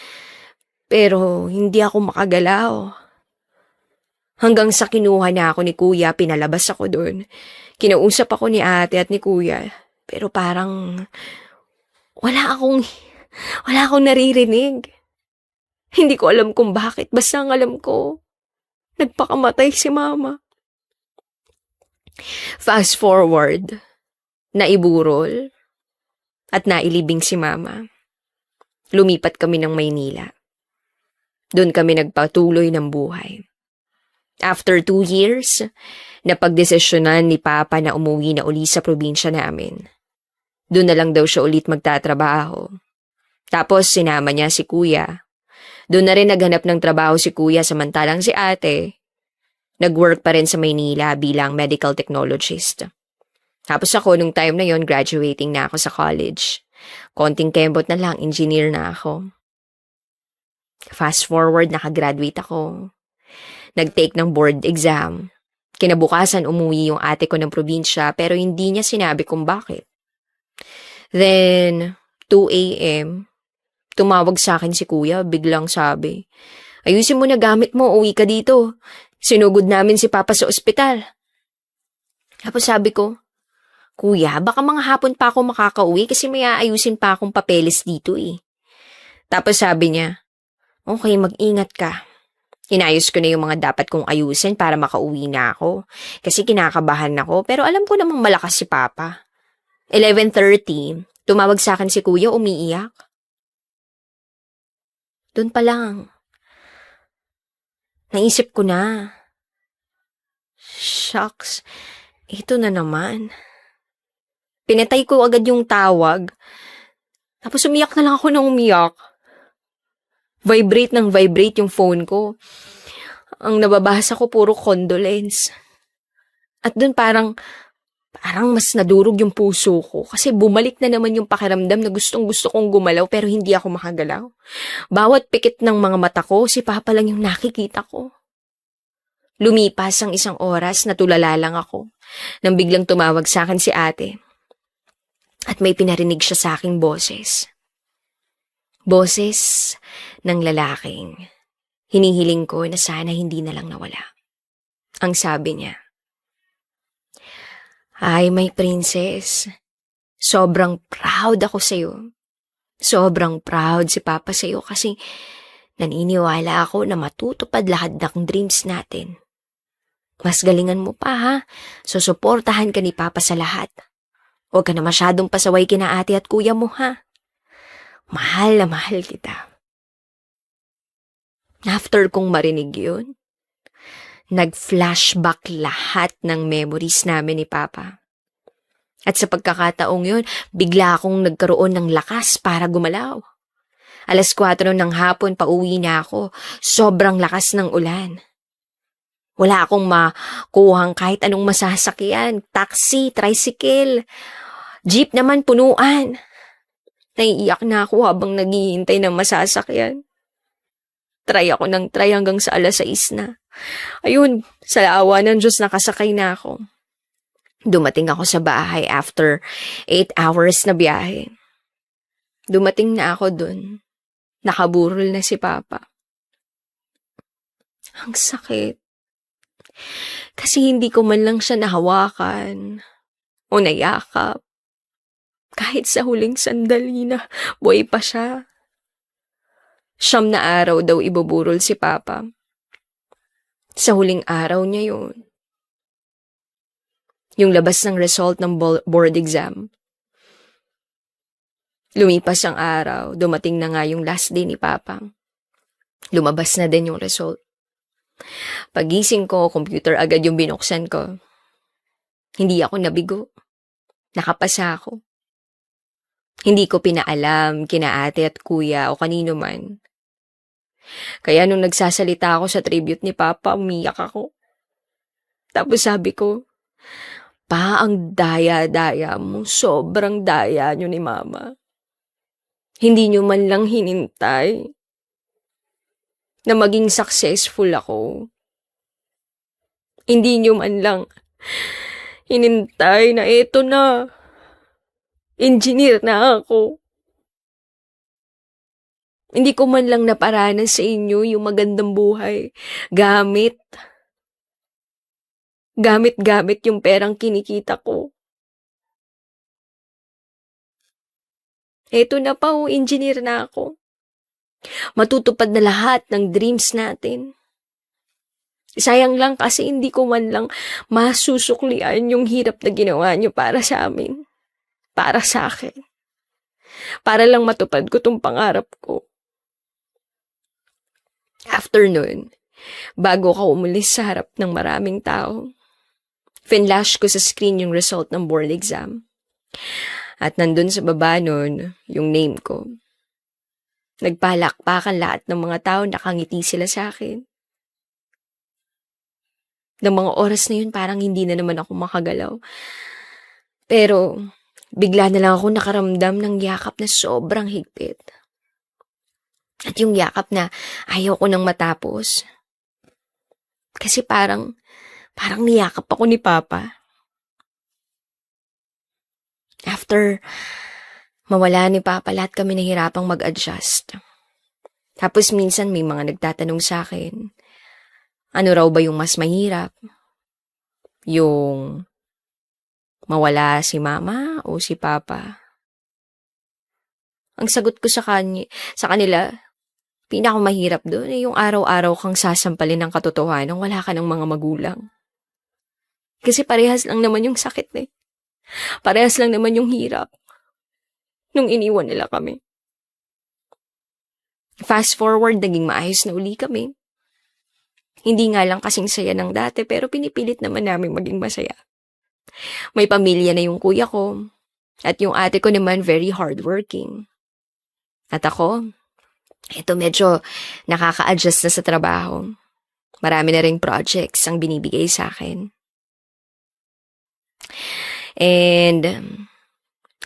A: Pero hindi ako makagalaw. Hanggang sa kinuha na ako ni Kuya, pinalabas ako doon. Kinausap ako ni ate at ni Kuya. Pero parang wala akong naririnig. Hindi ko alam kung bakit. Basta ang alam ko, nagpakamatay si Mama. Fast forward, naiburol at nailibing si Mama. Lumipat kami ng Maynila. Doon kami nagpatuloy ng buhay. After 2 years, napagdesisyonan ni Papa na umuwi na uli sa probinsya namin. Doon na lang daw siya ulit magtatrabaho. Tapos sinama niya si Kuya. Doon na rin naghanap ng trabaho si Kuya samantalang si ate nag-work pa rin sa Maynila bilang medical technologist. Tapos ako nung time na yon, graduating na ako sa college. Konting kembot na lang, engineer na ako. Fast forward, nakagraduate ako. Nag-take ng board exam. Kinabukasan umuwi yung ate ko ng probinsya pero hindi niya sinabi kung bakit. Then, 2 a.m., tumawag sa akin si Kuya, biglang sabi, ayusin mo na gamit mo, uwi ka dito. Sinugod namin si Papa sa ospital. Tapos sabi ko, Kuya, baka mga hapon pa ako makakauwi kasi may aayusin pa akong papeles dito eh. Tapos sabi niya, okay, mag-ingat ka. Inayos ko na yung mga dapat kong ayusin para makauwi na ako. Kasi kinakabahan ako, pero alam ko namang malakas si Papa. 11:30, tumawag sa akin si Kuya, umiiyak. Doon pa lang. Naisip ko na. Shucks, ito na naman. Pinatay ko agad yung tawag. Tapos umiyak na lang ako ng umiyak. Vibrate ng vibrate yung phone ko. Ang nababasa ko puro condolence. At dun parang mas nadurog yung puso ko kasi bumalik na naman yung pakiramdam na gustong-gusto kong gumalaw pero hindi ako makagalaw. Bawat pikit ng mga mata ko, si Papa lang yung nakikita ko. Lumipas ang 1 oras, natulala lang ako nang biglang tumawag sa akin si ate. At may pinarinig siya sa aking boses. Boses ng lalaking Hinihiling ko na sana hindi na lang nawala. Ang sabi niya, "Ay, my princess, sobrang proud ako sa'yo. Sobrang proud si Papa sa'yo kasi naniniwala ako na matutupad lahat ng dreams natin. Mas galingan mo pa ha, susuportahan ka ni Papa sa lahat. Huwag ka na masyadong pasaway kina ate at kuya mo ha. Mahal na mahal kita." After kong marinig yun, nag-flashback lahat ng memories namin ni Papa. At sa pagkakataong yun, bigla akong nagkaroon ng lakas para gumalaw. 4:00 ng hapon pauwi na ako, sobrang lakas ng ulan. Wala akong makuhang kahit anong masasakyan, taxi, tricycle, jeep naman punuan. Naiiyak na ako habang naghihintay ng masasakyan. Try ako ng try hanggang sa 6:00 na. Ayun, sa awa ng Diyos nakasakay na ako. Dumating ako sa bahay after 8 hours na biyahe. Dumating na ako dun. Nakaburol na si Papa. Ang sakit. Kasi hindi ko man lang siya nahawakan o nayakap. Kahit sa huling sandali na buhay pa siya. 9 na araw daw ibuburol si Papa. Sa huling araw niya yun. Yung labas ng result ng board exam. Lumipas ang araw, dumating na nga yung last day ni Papa. Lumabas na din yung result. Pagising ko, computer agad yung binuksan ko. Hindi ako nabigo. Nakapasa ako. Hindi ko pinaalam kina ate at kuya o kanino man. Kaya nung nagsasalita ako sa tribute ni Papa, umiyak ako. Tapos sabi ko, "Pa, ang daya-daya mo. Sobrang daya nyo ni Mama. Hindi nyo man lang hinintay na maging successful ako. Hindi nyo man lang hinintay na eto na. Engineer na ako. Hindi ko man lang naparanas sa inyo yung magandang buhay. Gamit yung perang kinikita ko. Eto na pa, engineer na ako. Matutupad na lahat ng dreams natin. Sayang lang kasi hindi ko man lang masusuklian yung hirap na ginawa niyo para sa amin. Para sa akin. Para lang matupad ko tong pangarap ko." After nun, bago ako umalis sa harap ng maraming tao, finlash ko sa screen yung result ng board exam. At nandun sa baba nun, yung name ko. Nagpalakpakan lahat ng mga tao, nakangiti sila sa akin. Ng mga oras na yun, parang hindi na naman ako makagalaw. Pero, bigla na lang ako nakaramdam ng yakap na sobrang higpit. At yung yakap na ayaw ko nang matapos. Kasi parang niyakap ako ni Papa. After mawala ni Papa, lahat kami nahirapang mag-adjust. Tapos minsan may mga nagtatanong sa akin, ano raw ba yung mas mahirap? Yung mawala si Mama o si Papa? Ang sagot ko sa kanila, pinakamahirap doon ay yung araw-araw kang sasampalin ng katotohanan wala ka ng mga magulang. Kasi parehas lang naman yung sakit eh. Parehas lang naman yung hirap nung iniwan nila kami. Fast forward, naging maayos na uli kami. Hindi nga lang kasing saya ng dati pero pinipilit naman namin maging masaya. May pamilya na yung kuya ko at yung ate ko naman very hardworking. At ako, ito medyo nakaka-adjust na sa trabaho. Marami na ring projects ang binibigay sa akin. And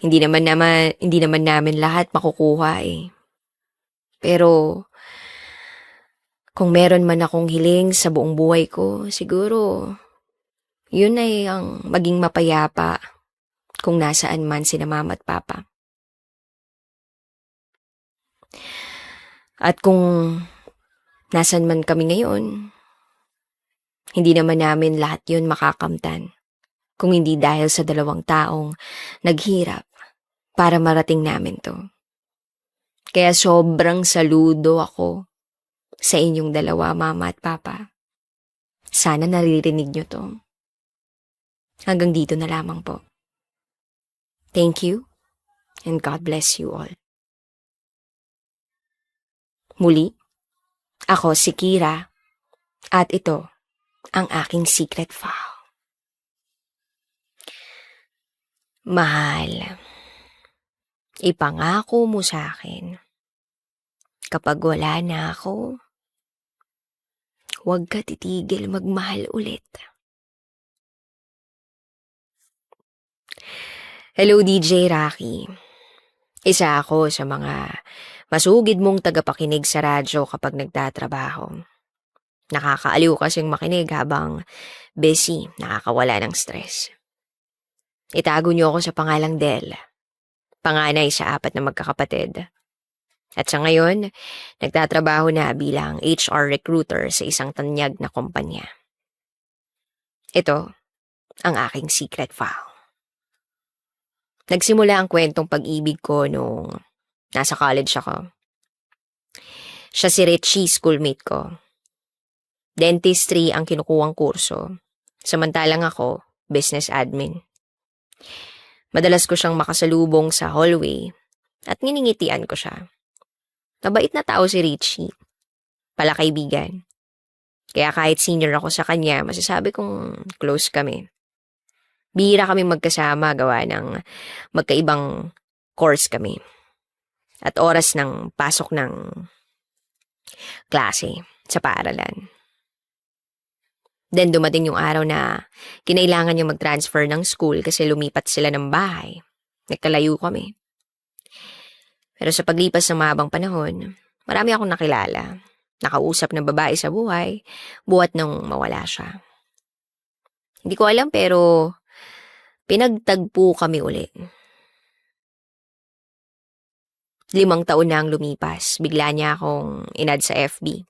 A: hindi naman namin lahat makukuha eh. Pero kung meron man akong hiling sa buong buhay ko, siguro yun ay ang maging mapayapa kung nasaan man sina Mama at Papa. At kung nasan man kami ngayon, hindi naman namin lahat yun makakamtan kung hindi dahil sa dalawang taong naghirap para marating namin to. Kaya sobrang saludo ako sa inyong dalawa, Mama at Papa. Sana naririnig nyo to. Hanggang dito na lamang po. Thank you and God bless you all. Muli, ako si Kira at ito ang aking secret file. Mahal, ipangako mo sa akin, kapag wala na ako, huwag ka titigil magmahal ulit. Hello DJ Rocky. Isa ako sa mga masugid mong tagapakinig sa radyo kapag nagtatrabaho. Nakakaaliw kasing makinig habang busy, nakakawala ng stress. Itago niyo ako sa pangalang Del, panganay sa 4 na magkakapatid. At sa ngayon, nagtatrabaho na bilang HR recruiter sa isang tanyag na kumpanya. Ito ang aking secret file. Nagsimula ang kwentong pag-ibig ko nung nasa college ako. Siya si Richie, schoolmate ko. Dentistry ang kinukuhang kurso, samantalang ako, business admin. Madalas ko siyang makasalubong sa hallway at nginingitian ko siya. Mabait na tao si Richie, pala kaibigan. Kaya kahit senior ako sa kanya, masasabi kong close kami. Bihira kami magkasama gawa ng magkaibang course kami. At oras ng pasok ng klase sa paaralan. Then dumating yung araw na kinailangan niya mag-transfer ng school kasi lumipat sila ng bahay. Nagkalayo kami. Pero sa paglipas ng mahabang panahon, marami akong nakilala. Nakausap ng babae sa buhay, buhat nang mawala siya. Hindi ko alam pero pinagtagpo kami uli. 5 taon na ang lumipas, bigla niya akong inad sa FB.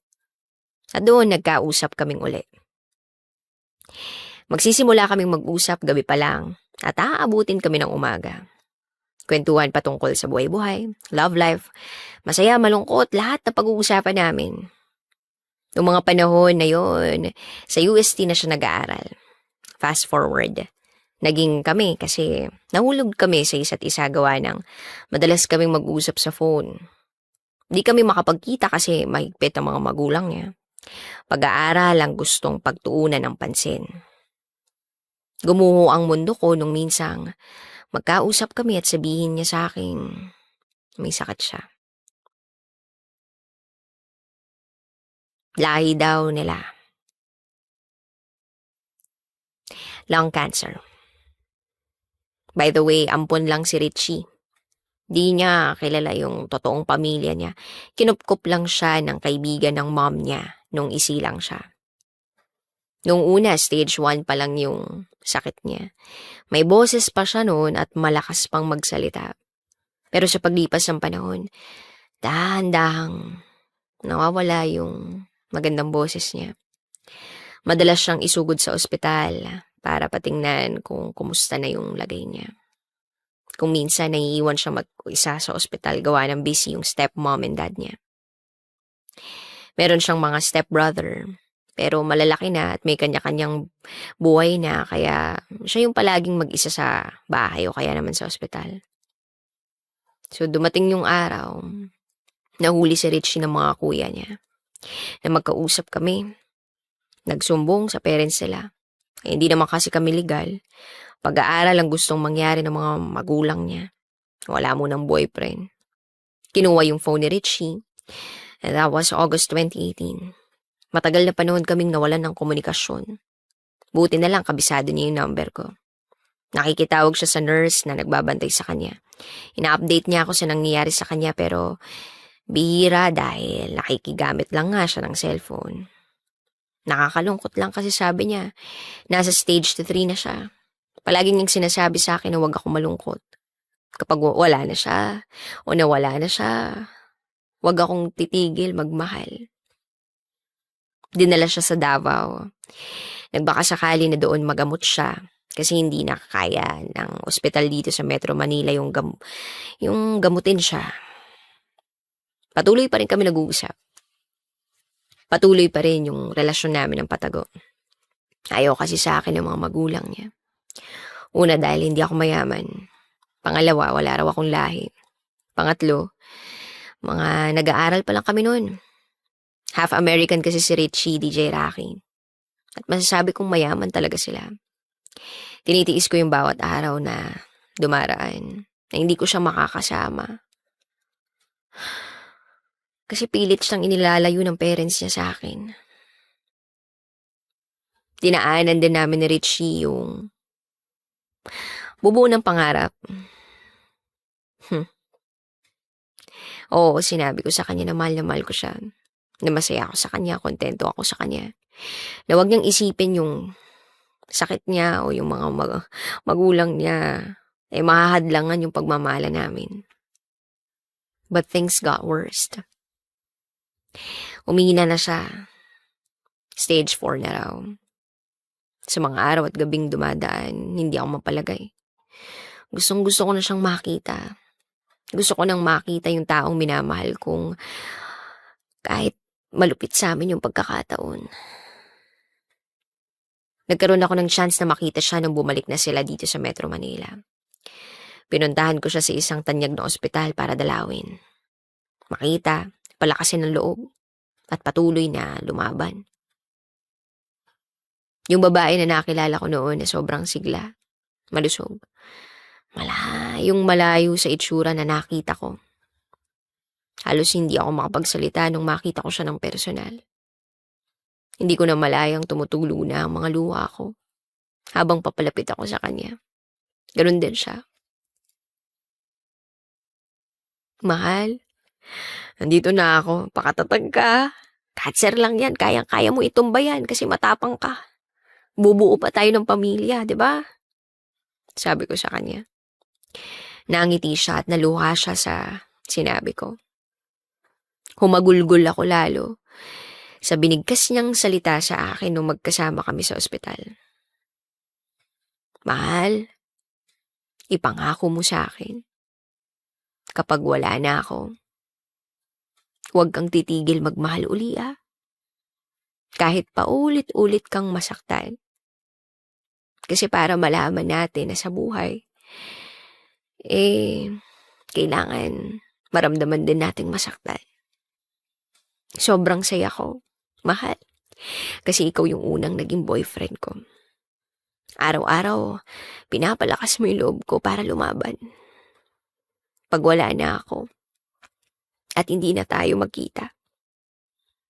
A: At doon nagkausap kaming uli. Magsisimula kaming mag-usap gabi pa lang at aabutin kami ng umaga. Kwentuhan patungkol sa buhay-buhay, love life, masaya, malungkot, lahat na pag-uusapan namin. Noong mga panahon na yon, sa UST na siya nag-aaral. Fast forward, naging kami kasi nahulog kami sa isa't isa gawa ng madalas kaming mag-usap sa phone. Di kami makapagkita kasi mahigpit ang mga magulang niya. Pag-aaral ang gustong pagtuunan ng pansin. Gumuho ang mundo ko nung minsang magkausap kami at sabihin niya sa akin may sakit siya. Lahi daw nila. Lung cancer. By the way, ampon lang si Richie. Di niya kilala yung totoong pamilya niya. Kinupkup lang siya ng kaibigan ng mom niya nung isilang siya. Nung una, stage 1 pa lang yung sakit niya. May boses pa siya noon at malakas pang magsalita. Pero sa paglipas ng panahon, dahan-dahang nawawala yung magandang boses niya. Madalas siyang isugod sa ospital para patingnan kung kumusta na yung lagay niya. Kung minsan naiiwan siya mag-isa sa ospital gawa ng busy yung stepmom and dad niya. Meron siyang mga stepbrother, pero malalaki na at may kanya-kanyang buhay na kaya siya yung palaging mag-isa sa bahay o kaya naman sa ospital. So dumating yung araw, nahuli si Richie ng mga kuya niya na magkausap kami. Nagsumbong sa parents nila. Hindi naman kasi kami legal. Pag-aaral ang gustong mangyari ng mga magulang niya. Wala mo ng boyfriend. Kinuha yung phone ni Richie. And that was August 2018. Matagal na panahon kaming nawalan ng komunikasyon. Buti na lang kabisado niya yung number ko. Nakikitawag siya sa nurse na nagbabantay sa kanya. Ina-update niya ako sa nangyayari sa kanya pero bihira dahil nakikigamit lang nga siya ng cellphone. Nakakalungkot lang kasi sabi niya, nasa stage 3 na siya. Palagi niyang sinasabi sa akin na huwag ako malungkot. Kapag wala na siya o nawala na siya, huwag akong titigil magmahal. Dinala siya sa Davao. Nagbaka sakali na doon magamot siya kasi hindi nakakaya ng ospital dito sa Metro Manila yung gamutin siya. Patuloy pa rin kami nag-uusap. Patuloy pa rin yung relasyon namin ng patago. Ayaw kasi sa akin ng mga magulang niya. Una, dahil hindi ako mayaman. Pangalawa, wala raw akong lahi. Pangatlo, mga nag-aaral pa lang kami noon. Half American kasi si Richie, DJ Rocky. At masasabi kong mayaman talaga sila. Tinitiis ko yung bawat araw na dumaraan na hindi ko siya makakasama. Kasi pilit siyang inilalayo ng parents niya sa akin. Dinaanan din namin ni Richie yung bubuo ng pangarap. Oo, sinabi ko sa kanya na mahal ko siya. Na masaya ako sa kanya, kontento ako sa kanya. Na huwag niyang isipin yung sakit niya o yung mga magulang niya. Mahahadlangan yung pagmamahala namin. But things got worse. Umihina na siya. Stage 4 na raw. Sa mga araw at gabing dumadaan, hindi ako mapalagay. Gustong-gusto ko na siyang makita. Gusto ko nang makita yung taong minamahal kong kahit malupit sa amin yung pagkakataon. Nagkaroon ako ng chance na makita siya nung bumalik na sila dito sa Metro Manila. Pinuntahan ko siya sa isang tanyag na ospital para dalawin. Makita, palakasin ng loob, at patuloy na lumaban. Yung babae na nakilala ko noon na sobrang sigla, malusog, malayo sa itsura na nakita ko. Halos hindi ako makapagsalita nung makita ko siya ng personal. Hindi ko na malayang tumutulo na ang mga luha ko habang papalapit ako sa kanya. Ganun din siya. Mahal, nandito na ako. Pakatatag ka. Cancer lang yan. Kayang-kaya mo itumbayan kasi matapang ka. Bubuo pa tayo ng pamilya, di ba? Sabi ko sa kanya. Nangiti siya at naluha siya sa sinabi ko. Humagulgol ako lalo sa binigkas niyang salita sa akin nung magkasama kami sa ospital. Mahal, ipangako mo sa akin. Kapag wala na ako, huwag kang titigil magmahal uli ah. Kahit paulit-ulit kang masaktan. Kasi para malaman natin na sa buhay, kailangan maramdaman din nating masaktan. Sobrang saya ko, mahal. Kasi ikaw yung unang naging boyfriend ko. Araw-araw, pinapalakas mo yung loob ko para lumaban. Pag wala na ako, at hindi na tayo magkita,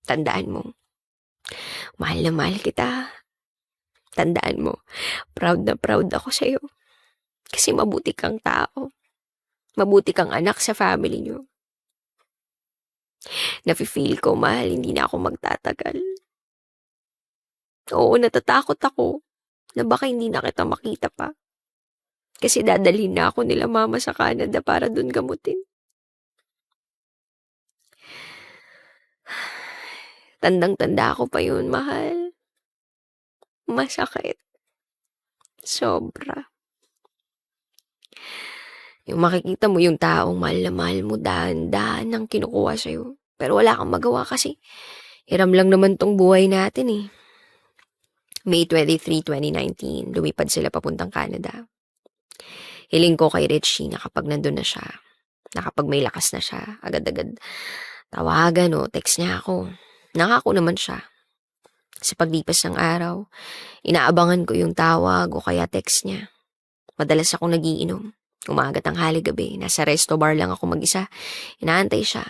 A: tandaan mo, mahal na mahal kita. Tandaan mo, proud na proud ako sa'yo. Kasi mabuti kang tao. Mabuti kang anak sa family niyo. Nafe-feel ko, mahal, hindi na ako magtatagal. Oo, natatakot ako na baka hindi na kita makita pa. Kasi dadalhin na ako nila mama sa Canada para dun gamutin. Tandang-tanda ako pa yun, mahal. Masakit. Sobra. Yung makikita mo yung taong mahal na mahal mo, dahan-dahan ang kinukuha sa'yo. Pero wala kang magawa kasi hiram lang naman tong buhay natin eh. May 23, 2019, lumipad sila papuntang Canada. Hiling ko kay Richie na kapag nandun na siya, na kapag may lakas na siya, agad-agad tawagan o text niya ako. Nangako naman siya. Sa paglipas ng araw, inaabangan ko yung tawag o kaya text niya. Madalas akong nagiinom. Umaga, tanghali, gabi. Nasa resto bar lang ako mag-isa. Inaantay siya.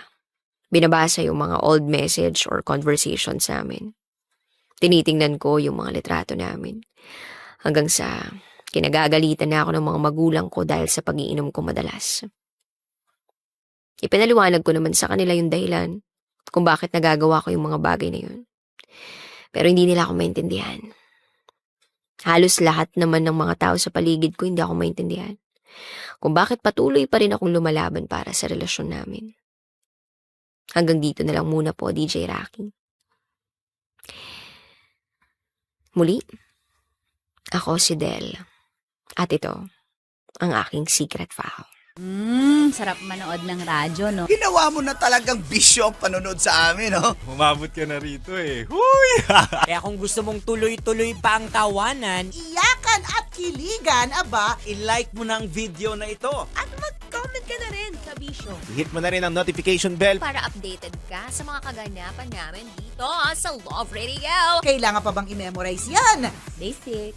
A: Binabasa yung mga old message or conversations namin. Tinitingnan ko yung mga litrato namin. Hanggang sa kinagagalitan na ako ng mga magulang ko dahil sa pag-iinom ko madalas. Ipinaliwanag ko naman sa kanila yung dahilan kung bakit nagagawa ko yung mga bagay na yun. Pero hindi nila ako maintindihan. Halos lahat naman ng mga tao sa paligid ko hindi ako maintindihan. Kung bakit patuloy pa rin akong lumalaban para sa relasyon namin. Hanggang dito na lang muna po, DJ Rocky. Muli, ako si Del. At ito, ang aking secret file.
C: Sarap manood ng radyo, no?
D: Ginawa mo na talagang bisyo ang panonood sa amin, no?
E: Umabot ka na rito eh. Huy!
F: Kaya kung gusto mong tuloy-tuloy pa ang tawanan,
G: Iyakan at kiligan, aba,
D: I-like mo na ang video na ito.
G: at mag-comment ka na rin sa bisyo.
E: Hit mo na rin ang notification bell.
A: Para updated ka sa mga kaganapan namin dito sa Love Radio.
G: Kailangan pa bang i-memorize yan?
A: Basic.